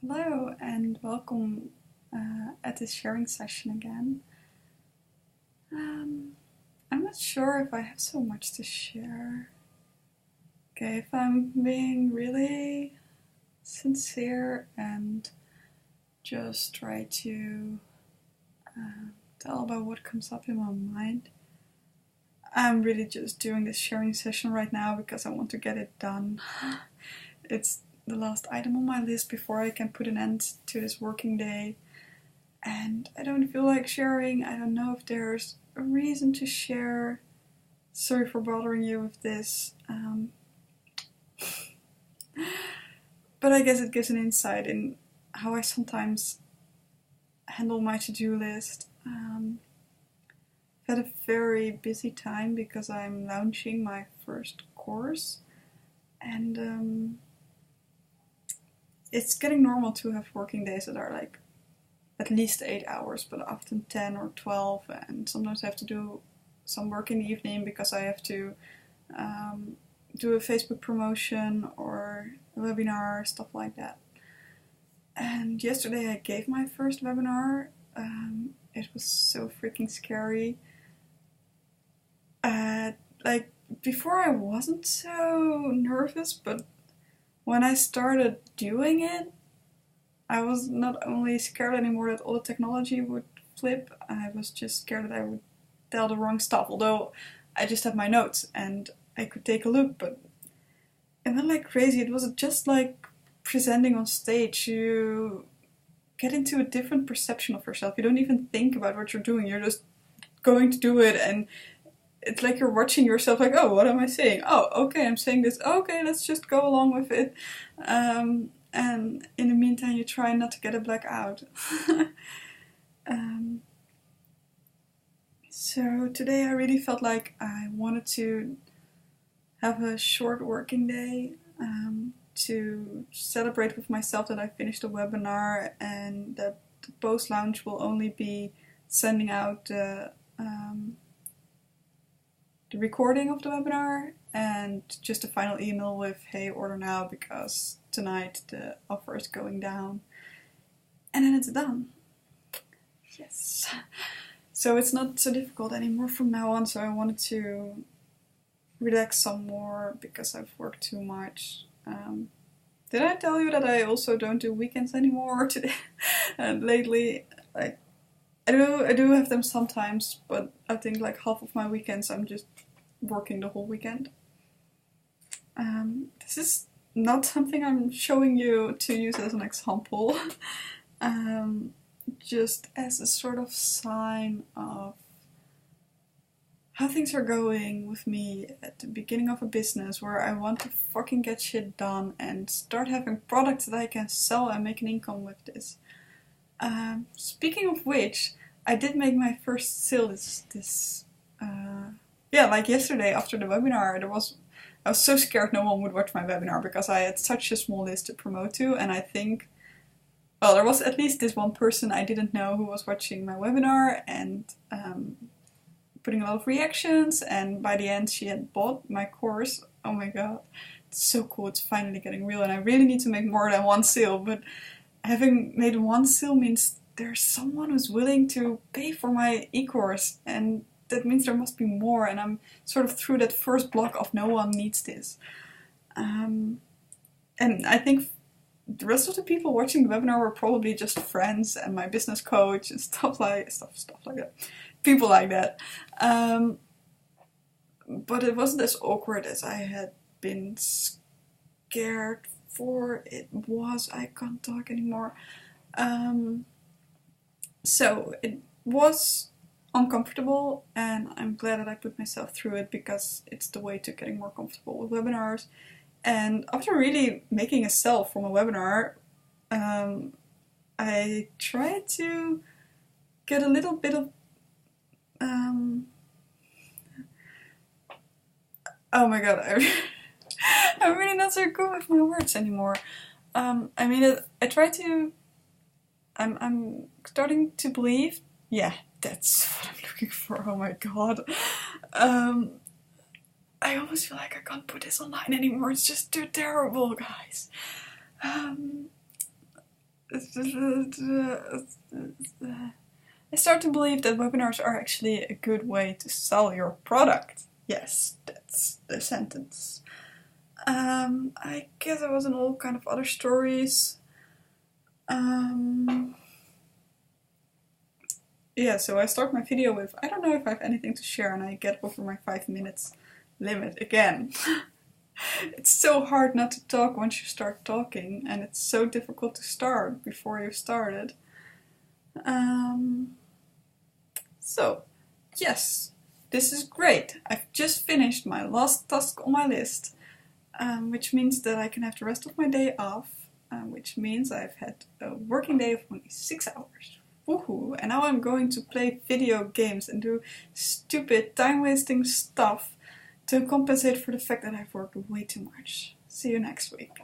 Hello and welcome at this sharing session again. I'm not sure if I have so much to share. Okay, if I'm being really sincere and just try to tell about what comes up in my mind, I'm really just doing this sharing session right now because I want to get it done. It's the last item on my list before I can put an end to this working day. And I don't feel like sharing. I don't know if there's a reason to share. Sorry for bothering you with this. But I guess it gives an insight in how I sometimes handle my to-do list. I've had a very busy time because I'm launching my first course. And it's getting normal to have working days that are like at least 8 hours, but often 10 or 12, and sometimes I have to do some work in the evening because I have to do a Facebook promotion or a webinar, stuff like that. And yesterday I gave my first webinar. It was so freaking scary. Like, before I wasn't so nervous, but when I started doing it, I was not only scared anymore that all the technology would flip, I was just scared that I would tell the wrong stuff, although I just had my notes and I could take a look, but it went like crazy. It was just like presenting on stage. You get into a different perception of yourself. You don't even think about what you're doing, you're just going to do it, and it's like you're watching yourself like, oh, what am I saying? Oh, okay, I'm saying this. Okay, let's just go along with it. And in the meantime, you try not to get a black out. So today I really felt like I wanted to have a short working day to celebrate with myself that I finished the webinar and that the post-launch will only be sending out the recording of the webinar and just a final email with, hey, order now because tonight the offer is going down. And then it's done. Yes. So it's not so difficult anymore from now on, so I wanted to relax some more because I've worked too much. Did I tell you that I also don't do weekends anymore today? And lately, like, I do have them sometimes, but I think like half of my weekends I'm just working the whole weekend. This is not something I'm showing you to use as an example, just as a sort of sign of how things are going with me at the beginning of a business where I want to fucking get shit done and start having products that I can sell and make an income with this. Speaking of which, I did make my first sale like yesterday after the webinar. I was so scared no one would watch my webinar because I had such a small list to promote to, and I think, well, there was at least this one person I didn't know who was watching my webinar and putting a lot of reactions, and by the end she had bought my course. Oh my god, it's so cool, it's finally getting real, and I really need to make more than one sale, but having made one sale means there's someone who's willing to pay for my e-course, and that means there must be more, and I'm sort of through that first block of no one needs this. And I think the rest of the people watching the webinar were probably just friends and my business coach and stuff like that. People like that. But it wasn't as awkward as I had been scared for. It was. I can't talk anymore. So it was uncomfortable, and I'm glad that I put myself through it because it's the way to getting more comfortable with webinars. And after really making a sell from a webinar, I tried to get a little bit of oh my god, I'm really not so good with my words anymore. I try to. I'm starting to believe. Yeah, that's what I'm looking for. Oh my god. I almost feel like I can't put this online anymore. It's just too terrible, guys. I start to believe that webinars are actually a good way to sell your product. Yes, that's the sentence. I guess I was in all kind of other stories. Yeah, so I start my video with, I don't know if I have anything to share, and I get over my 5 minutes limit again. It's so hard not to talk once you start talking, and it's so difficult to start before you've started. So, yes, this is great. I've just finished my last task on my list, which means that I can have the rest of my day off, which means I've had a working day of only 6 hours. Woohoo! And now I'm going to play video games and do stupid, time-wasting stuff to compensate for the fact that I've worked way too much. See you next week.